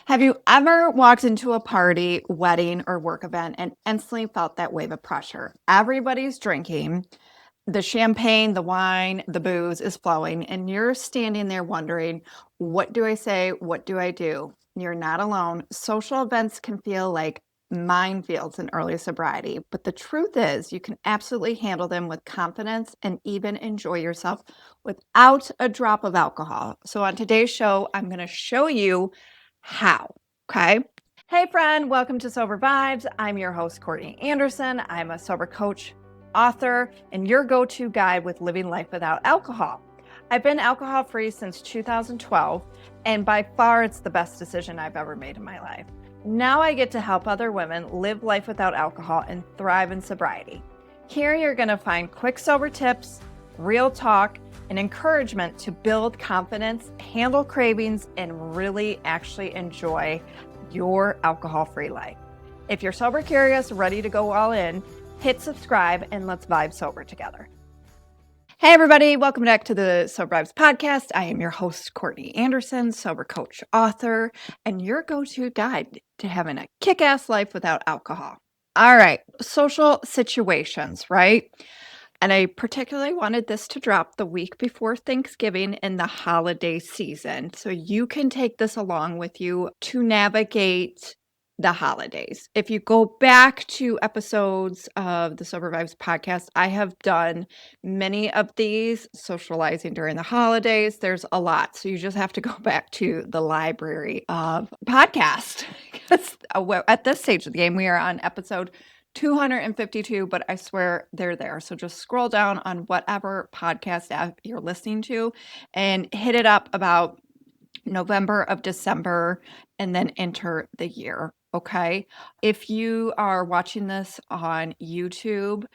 Have you ever walked into a party, wedding, or work event and instantly felt that wave of pressure? Everybody's drinking, the champagne, the wine, the booze is flowing, and you're standing there wondering, what do I say? What do I do? You're not alone. Social events can feel like minefields in early sobriety, but the truth is, you can absolutely handle them with confidence and even enjoy yourself without a drop of alcohol. So, on today's show, I'm going to show you how. Okay. Hey, friend, welcome to Sober Vibes. I'm your host, Courtney Anderson. I'm a sober coach, author, and your go to guide with living life without alcohol. I've been alcohol free since 2012, and by far it's the best decision I've ever made in my life. Now I get to help other women live life without alcohol and thrive in sobriety. Here you're going to find quick sober tips, real talk, and encouragement to build confidence, handle cravings, and really actually enjoy your alcohol-free life. If you're sober curious, ready to go all in, hit subscribe and let's vibe sober together. Hey everybody, welcome back to the Sober Vibes podcast. I am your host, Courtney Anderson, sober coach, author, and your go-to guide to having a kick-ass life without alcohol. All right, social situations, right? And I particularly wanted this to drop the week before Thanksgiving and the holiday season. So you can take this along with you to navigate the holidays. If you go back to episodes of the Sober Vibes podcast, I have done many of these socializing during the holidays. There's a lot. So you just have to go back to the library of podcast. Because at this stage of the game, we are on episode 252, but I swear they're there. So just scroll down on whatever podcast app you're listening to and hit it up about November of December and then enter the year. Okay. If you are watching this on YouTube,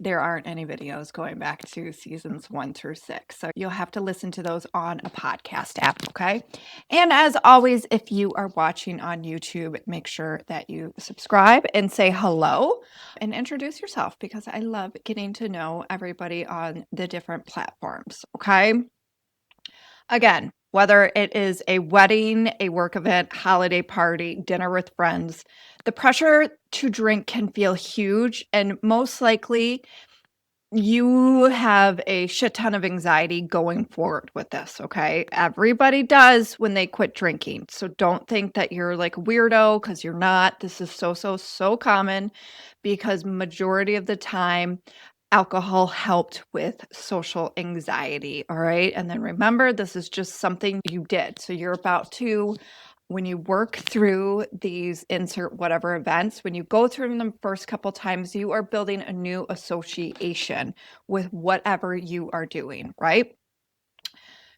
there aren't any videos going back to seasons 1 through 6. So you'll have to listen to those on a podcast app, okay? And as always, if you are watching on YouTube, make sure that you subscribe and say hello and introduce yourself because I love getting to know everybody on the different platforms, okay? Again, whether it is a wedding, a work event, holiday party, dinner with friends, the pressure to drink can feel huge, and most likely you have a shit ton of anxiety going forward with this, okay? Everybody does when they quit drinking. So don't think that you're like a weirdo because you're not. This is so common because majority of the time alcohol helped with social anxiety, all right? And then remember, this is just something you did. So you're about to, when you work through these insert whatever events, when you go through them the first couple times, you are building a new association with whatever you are doing, right?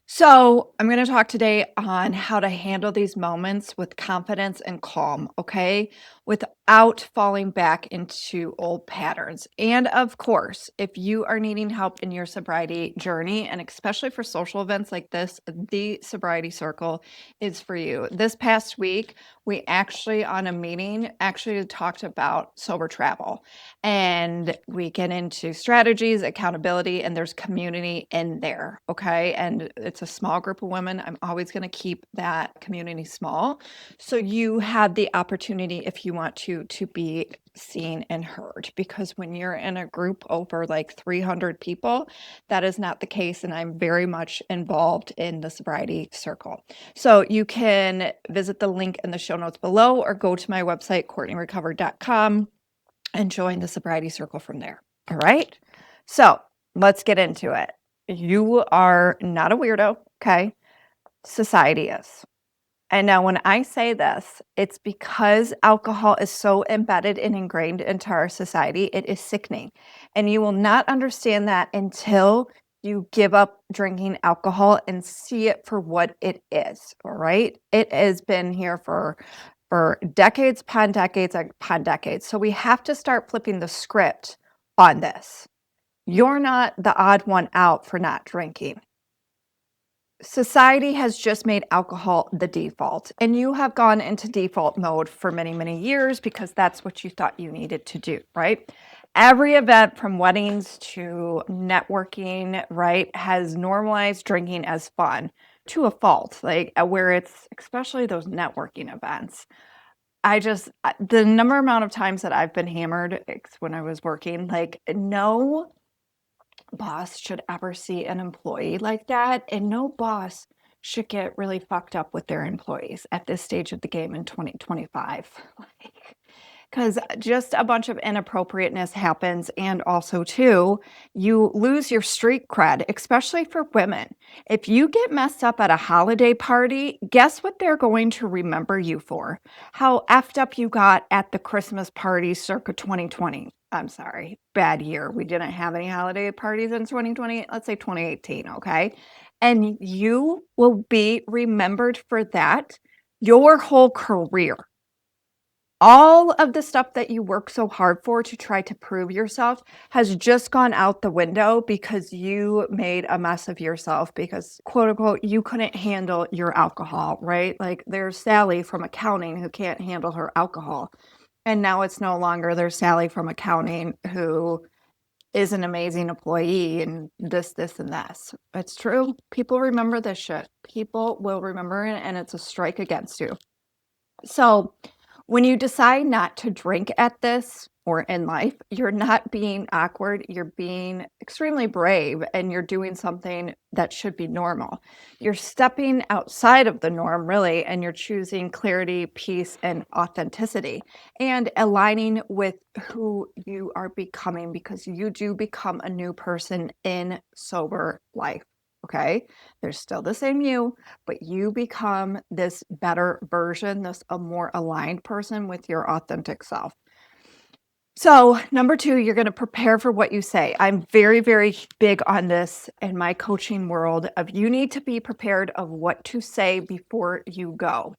So, I'm going to talk today on how to handle these moments with confidence and calm, okay? Without falling back into old patterns. And of course, if you are needing help in your sobriety journey, and especially for social events like this, the Sobriety Circle is for you. This past week, we actually, on a meeting, actually talked about sober travel. And we get into strategies, accountability, and there's community in there, okay? And it's a small group of women. I'm always going to keep that community small. So you have the opportunity, if you want to be seen and heard. Because when you're in a group over like 300 people, that is not the case. And I'm very much involved in the Sobriety Circle. So you can visit the link in the show notes below or go to my website, CourtneyRecover.com. and join the Sobriety Circle from there. All right. So let's get into it. You are not a weirdo, okay? Society is. And now, when I say this, it's because alcohol is so embedded and ingrained into our society, it is sickening. And you will not understand that until you give up drinking alcohol and see it for what it is. All right. It has been here for decades upon decades upon decades. So we have to start flipping the script on this. You're not the odd one out for not drinking. Society has just made alcohol the default, and you have gone into default mode for many, many years because that's what you thought you needed to do, right? Every event from weddings to networking, right, has normalized drinking as fun. to a fault, like, where it's especially those networking events. The number amount of times that I've been hammered when I was working, like, no boss should ever see an employee like that, and no boss should get really fucked up with their employees at this stage of the game in 2025. Like, because just a bunch of inappropriateness happens, and also too, you lose your street cred, especially for women. If you get messed up at a holiday party, guess what they're going to remember you for? How effed up you got at the Christmas party circa 2020. I'm sorry, bad year. We didn't have any holiday parties in 2020. Let's say 2018, okay? And you will be remembered for that your whole career. All of the stuff that you work so hard for to try to prove yourself has just gone out the window because you made a mess of yourself because, quote unquote, you couldn't handle your alcohol, right? Like there's Sally from accounting who can't handle her alcohol. And now it's no longer there's Sally from accounting who is an amazing employee and this, and this. It's true. People remember this shit. People will remember it, and it's a strike against you. So when you decide not to drink at this or in life, you're not being awkward, you're being extremely brave, and you're doing something that should be normal. You're stepping outside of the norm, really, and you're choosing clarity, peace, and authenticity, and aligning with who you are becoming, because you do become a new person in sober life. Okay, there's still the same you, but you become this better version, a more aligned person with your authentic self. So, number 2, you're going to prepare for what you say. I'm very, very big on this in my coaching world of you need to be prepared of what to say before you go,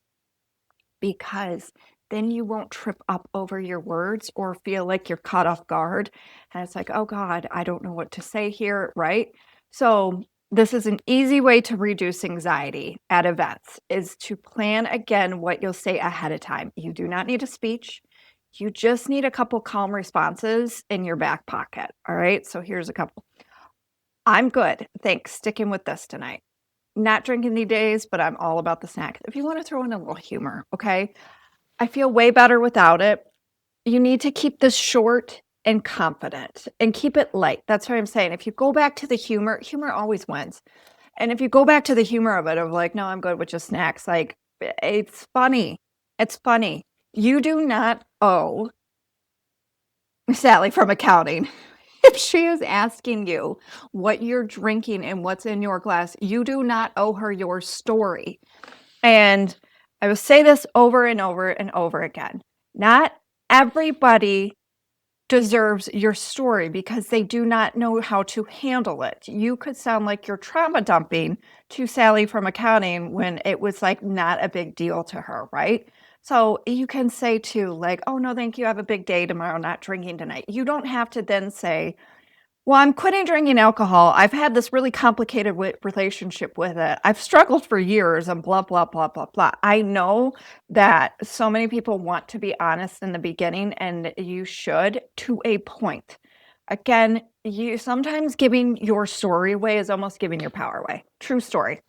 because then you won't trip up over your words or feel like you're caught off guard. And it's like, oh God, I don't know what to say here, right? So this is an easy way to reduce anxiety at events, is to plan again what you'll say ahead of time. You do not need a speech. You just need a couple calm responses in your back pocket. All right. So here's a couple. I'm good. Thanks. Sticking with this tonight. Not drinking these days, but I'm all about the snack. If you want to throw in a little humor, okay? I feel way better without it. You need to keep this short and confident and keep it light. That's what I'm saying. If you go back to the humor, humor always wins. And if you go back to the humor of it, of like, no, I'm good with just snacks, like, it's funny. It's funny. You do not owe Sally from accounting. If she is asking you what you're drinking and what's in your glass, you do not owe her your story. And I will say this over and over and over again. Not everybody deserves your story because they do not know how to handle it. You could sound like you're trauma dumping to Sally from accounting when it was like not a big deal to her, right? So you can say too, like, oh no, thank you. I have a big day tomorrow, not drinking tonight. You don't have to then say, well, I'm quitting drinking alcohol. I've had this really complicated relationship with it. I've struggled for years and blah, blah, blah, blah, blah. I know that so many people want to be honest in the beginning, and you should to a point. Again, you sometimes giving your story away is almost giving your power away. True story.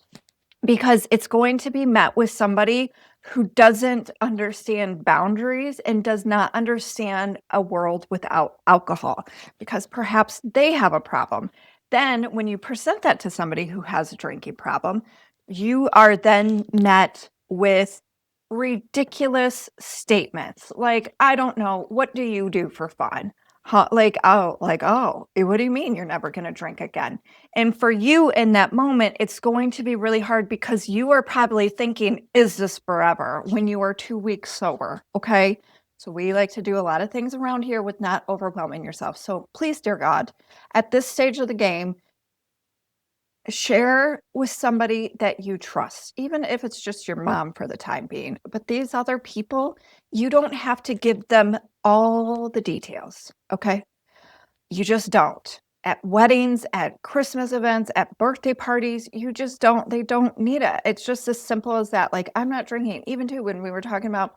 Because it's going to be met with somebody who doesn't understand boundaries and does not understand a world without alcohol, because perhaps they have a problem. Then when you present that to somebody who has a drinking problem, you are then met with ridiculous statements like, I don't know, what do you do for fun? Huh? Oh, what do you mean you're never going to drink again? And for you in that moment, it's going to be really hard because you are probably thinking, is this forever, when you are 2 weeks sober? Okay. So we like to do a lot of things around here with not overwhelming yourself. So please, dear God, at this stage of the game, share with somebody that you trust, even if it's just your mom for the time being. But these other people, you don't have to give them all the details. Okay. You just don't. At weddings, at Christmas events, at birthday parties, you just don't, they don't need it. It's just as simple as that. Like, I'm not drinking. Even too, when we were talking about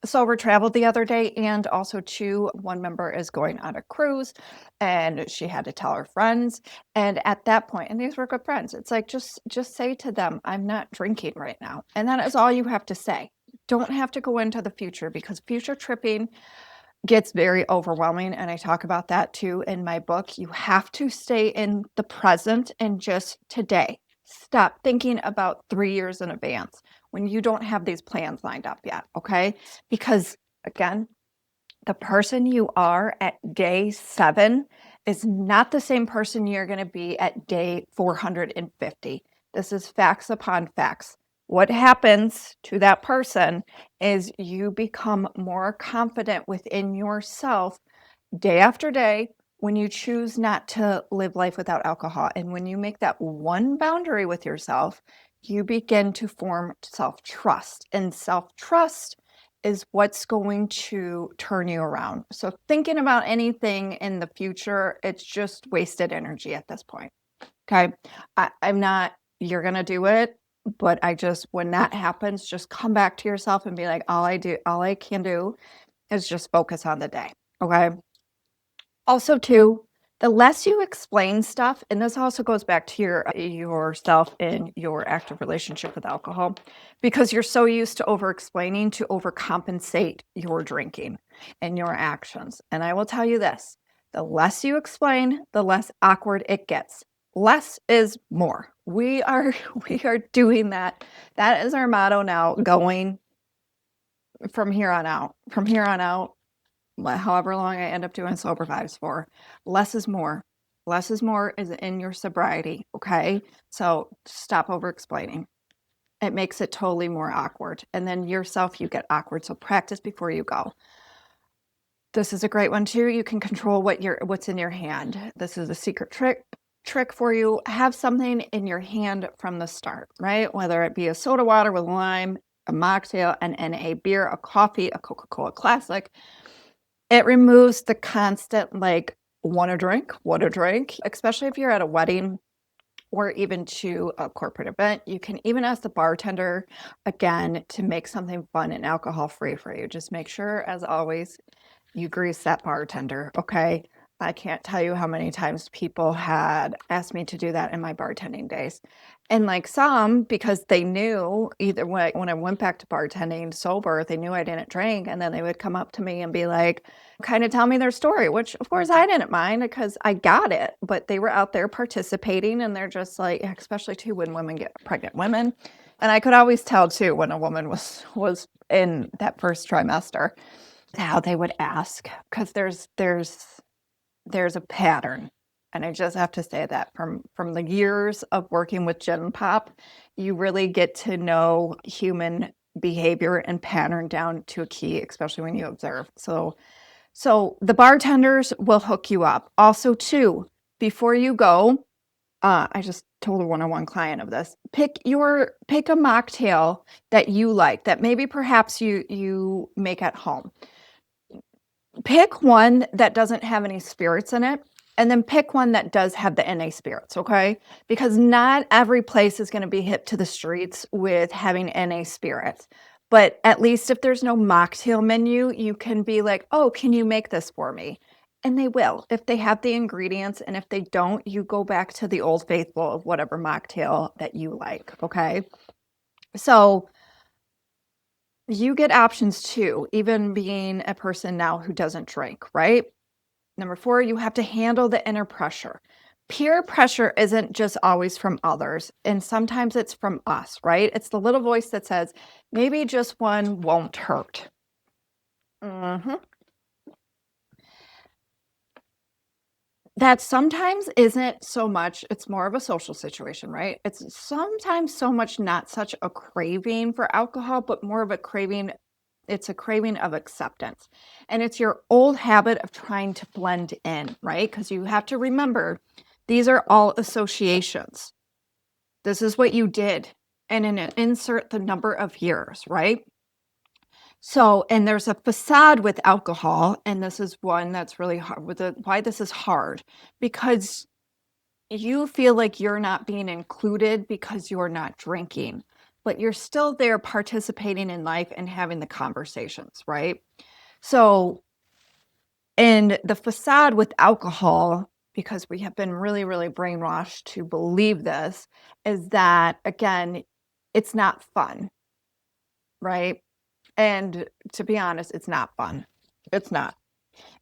sober traveled the other day, and also too, one member is going on a cruise, and she had to tell her friends. And at that point, and these were good friends, it's like just say to them, I'm not drinking right now. And that is all you have to say. Don't have to go into the future, because future tripping gets very overwhelming. And I talk about that too in my book. You have to stay in the present and just today. Stop thinking about 3 years in advance when you don't have these plans lined up yet, okay? Because again, the person you are at day 7 is not the same person you're going to be at day 450. This is facts upon facts. What happens to that person is you become more confident within yourself day after day when you choose not to live life without alcohol. And when you make that one boundary with yourself, you begin to form self-trust. And self-trust is what's going to turn you around. So thinking about anything in the future, it's just wasted energy at this point. Okay. I'm not, you're going to do it, but I just, when that happens, just come back to yourself and be like, all I can do is just focus on the day. Okay. Also, too, the less you explain stuff, and this also goes back to yourself in your active relationship with alcohol, because you're so used to over-explaining to overcompensate your drinking and your actions. And I will tell you this, the less you explain, the less awkward it gets. Less is more. We are doing that. That is our motto now, going from here on out. From here on out, however long I end up doing sober vibes for, less is more. Less is more is in your sobriety, okay? So stop over explaining. It makes it totally more awkward. And then yourself, you get awkward. So practice before you go. This is a great one too. You can control what's in your hand. This is a secret trick for you. Have something in your hand from the start, right? Whether it be a soda water with lime, a mocktail, an NA beer, a coffee, a Coca-Cola Classic. It removes the constant, like, want a drink, especially if you're at a wedding or even to a corporate event. You can even ask the bartender, again, to make something fun and alcohol-free for you. Just make sure, as always, you grease that bartender, okay? I can't tell you how many times people had asked me to do that in my bartending days. And like some, because they knew either when I went back to bartending sober, they knew I didn't drink. And then they would come up to me and be like, kind of tell me their story, which of course I didn't mind because I got it. But they were out there participating, and they're just like, especially too when women get pregnant women. And I could always tell too when a woman was in that first trimester how they would ask, because there's a pattern. And I just have to say that from the years of working with Gen Pop, you really get to know human behavior and pattern down to a key, especially when you observe. So the bartenders will hook you up. Also, too, before you go, I just told a one-on-one client of this. Pick a mocktail that you like, that maybe perhaps you make at home. Pick one that doesn't have any spirits in it, and then pick one that does have the NA spirits, okay? Because not every place is going to be hip to the streets with having NA spirits. But at least if there's no mocktail menu, you can be like, oh, can you make this for me? And they will, if they have the ingredients. And if they don't, you go back to the old faithful of whatever mocktail that you like, okay? So you get options too, even being a person now who doesn't drink, right? Number 4, you have to handle the inner pressure. Peer pressure isn't just always from others, and sometimes it's from us, right? It's the little voice that says, maybe just one won't hurt. That sometimes isn't so much, it's more of a social situation, right? It's sometimes so much not such a craving for alcohol, but more of a craving. It's a craving of acceptance. And it's your old habit of trying to blend in, right? Because you have to remember, these are all associations. This is what you did. And insert the number of years, right? So, and there's a facade with alcohol, and this is one that's really hard. Why this is hard, because you feel like you're not being included because you're not drinking. but you're still there participating in life and having the conversations, right? So, in the facade with alcohol, because we have been really, really brainwashed to believe this, is that, again, it's not fun, right? And to be honest, it's not fun. It's not.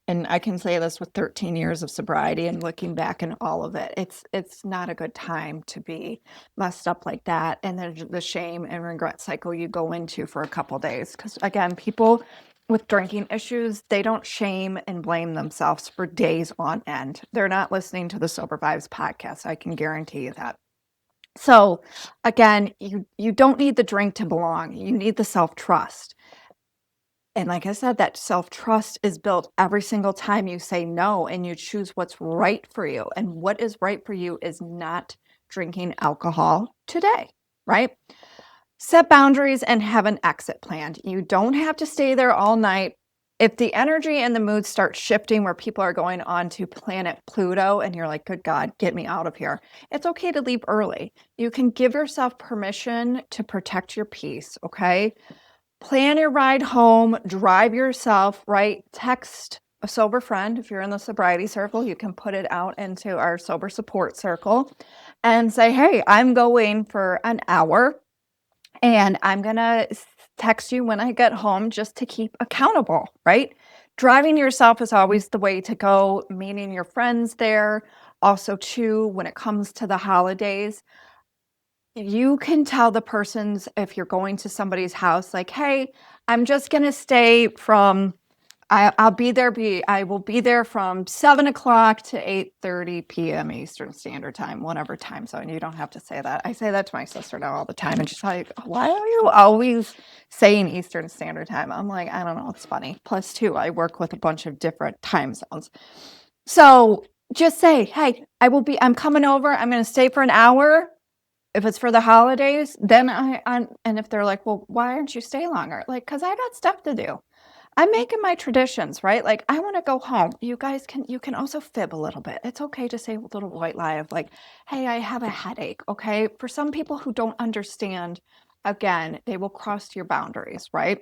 And I can say this with 13 years of sobriety and looking back in all of it. It's not a good time to be messed up like that. And then the shame and regret cycle you go into for a couple days. Because again, people with drinking issues, they don't shame and blame themselves for days on end. They're not listening to the Sober Vibes podcast. I can guarantee you that. So again, you don't need the drink to belong. You need the self-trust. And like I said, that self-trust is built every single time you say no and you choose what's right for you. And what is right for you is not drinking alcohol today, right? Set boundaries and have an exit plan. You don't have to stay there all night. If the energy and the mood start shifting where people are going on to planet Pluto and you're like, good God, get me out of here, it's okay to leave early. You can give yourself permission to protect your peace, okay? Plan your ride home, drive yourself, right? Text a sober friend. If you're in the sobriety circle, you can put it out into our sober support circle and say, hey, I'm going for an hour and I'm going to text you when I get home just to keep accountable, right? Driving yourself is always the way to go, meeting your friends there. Also, too, when it comes to the holidays, you can tell the person's, if you're going to somebody's house, like, hey, I'm just going to stay from, I'll be there, I will be there from 7 o'clock to 8:30 p.m. Eastern Standard Time, whatever time zone. You don't have to say that. I say that to my sister now all the time. And she's like, why are you always saying Eastern Standard Time? I'm like, I don't know. It's funny. Plus, too, I work with a bunch of different time zones. So just say, hey, I'm coming over. I'm going to stay for an hour. If it's for the holidays, then and if they're like, well, why aren't you stay longer? Like, because I got stuff to do. I'm making my traditions, right? Like, I want to go home. You can also fib a little bit. It's okay to say a little white lie of like, hey, I have a headache. Okay. For some people who don't understand, again, they will cross your boundaries, right?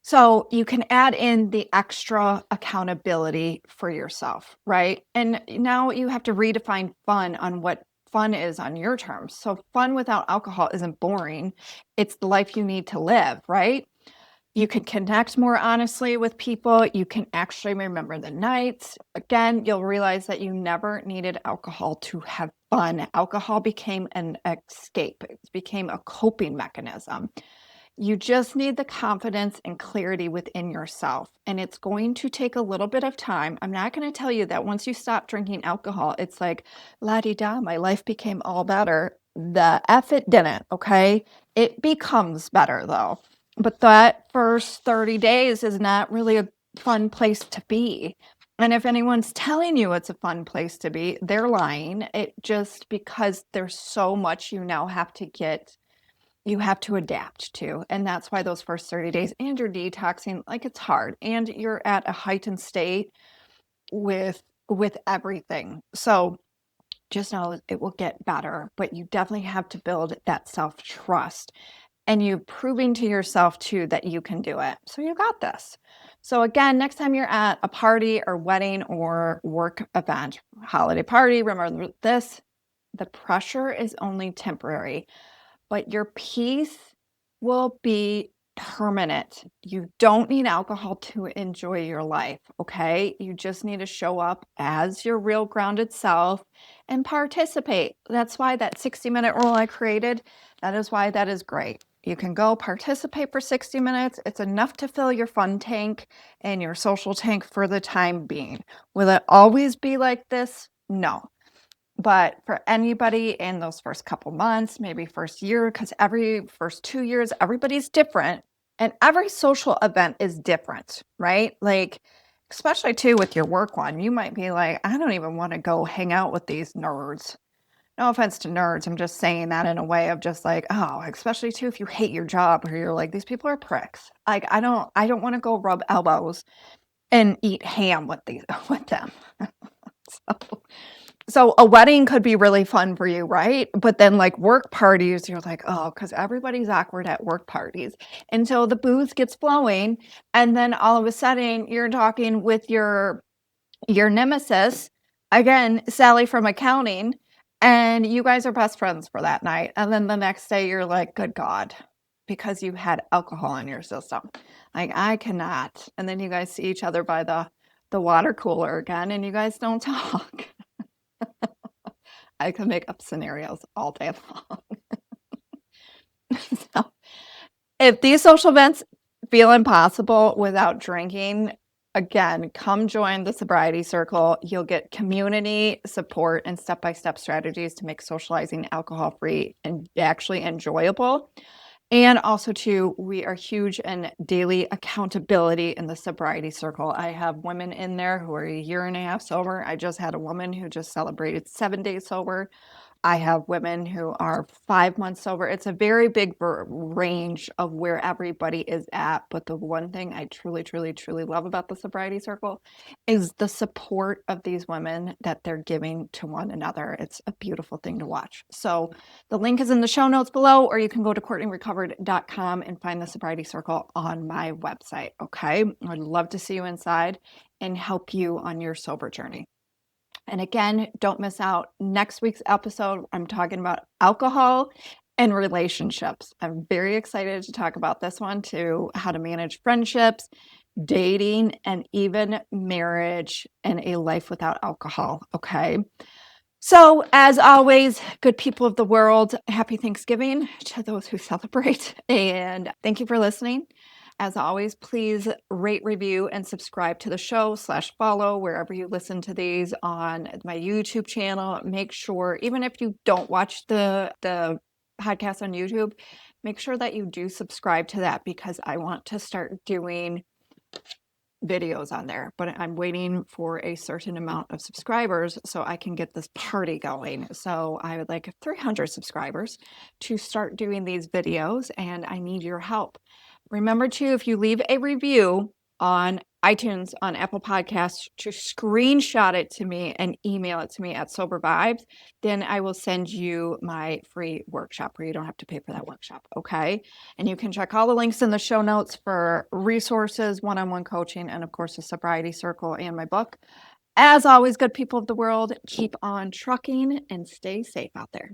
So you can add in the extra accountability for yourself, right? And now you have to redefine fun on what fun is on your terms. So fun without alcohol isn't boring. It's the life you need to live, right? You can connect more honestly with people. You can actually remember the nights. Again, you'll realize that you never needed alcohol to have fun. Alcohol became an escape. It became a coping mechanism. You just need the confidence and clarity within yourself. And it's going to take a little bit of time. I'm not going to tell you that once you stop drinking alcohol, it's like, la-di-da, my life became all better. The F it didn't, okay? It becomes better though. But that first 30 days is not really a fun place to be. And if anyone's telling you it's a fun place to be, they're lying. It just because there's so much you now have to you have to adapt to. And that's why those first 30 days and you're detoxing, like it's hard and you're at a heightened state with everything. So just know it will get better, but you definitely have to build that self-trust and you proving to yourself too that you can do it. So you got this. So again, next time you're at a party or wedding or work event, holiday party, remember this, the pressure is only temporary, but your peace will be permanent. You don't need alcohol to enjoy your life, okay? You just need to show up as your real grounded self and participate. That's why that 60-minute rule I created, that is why that is great. You can go participate for 60 minutes. It's enough to fill your fun tank and your social tank for the time being. Will it always be like this? No. But for anybody in those first couple months, maybe first year, because every first 2 years, everybody's different. And every social event is different, right? Like, especially too with your work one, you might be like, I don't even want to go hang out with these nerds. No offense to nerds. I'm just saying that in a way of just like, oh, especially too if you hate your job or you're like, these people are pricks. Like, I don't want to go rub elbows and eat ham with with them. So a wedding could be really fun for you, right? But then like work parties, you're like, oh, because everybody's awkward at work parties. And so the booze gets flowing, and then all of a sudden you're talking with your nemesis, again, Sally from accounting, and you guys are best friends for that night. And then the next day you're like, good God, because you had alcohol in your system. Like, I cannot. And then you guys see each other by the water cooler again, and you guys don't talk. I could make up scenarios all day long. So, if these social events feel impossible without drinking, again, come join the Sobriety Circle. You'll get community support and step-by-step strategies to make socializing alcohol-free and actually enjoyable. And also, too, we are huge in daily accountability in the Sobriety Circle. I have women in there who are a year and a half sober. I just had a woman who just celebrated 7 days sober. I have women who are 5 months sober. It's a very big range of where everybody is at. But the one thing I truly, truly, truly love about the Sobriety Circle is the support of these women that they're giving to one another. It's a beautiful thing to watch. So the link is in the show notes below, or you can go to CourtneyRecovered.com and find the Sobriety Circle on my website. Okay. I'd love to see you inside and help you on your sober journey. And again, don't miss out next week's episode. I'm talking about alcohol and relationships. I'm very excited to talk about this one too, how to manage friendships, dating, and even marriage and a life without alcohol. Okay. So, as always, good people of the world, happy Thanksgiving to those who celebrate. And thank you for listening. As always, please rate, review, and subscribe to the show /follow wherever you listen to these on my YouTube channel. Make sure, even if you don't watch the podcast on YouTube, make sure that you do subscribe to that, because I want to start doing videos on there, but I'm waiting for a certain amount of subscribers so I can get this party going. So I would like 300 subscribers to start doing these videos, and I need your help. Remember too, if you leave a review on iTunes, on Apple Podcasts, to screenshot it to me and email it to me at Sober Vibes, then I will send you my free workshop where you don't have to pay for that workshop. Okay. And you can check all the links in the show notes for resources, one-on-one coaching, and of course the Sobriety Circle and my book. As always, good people of the world, keep on trucking and stay safe out there.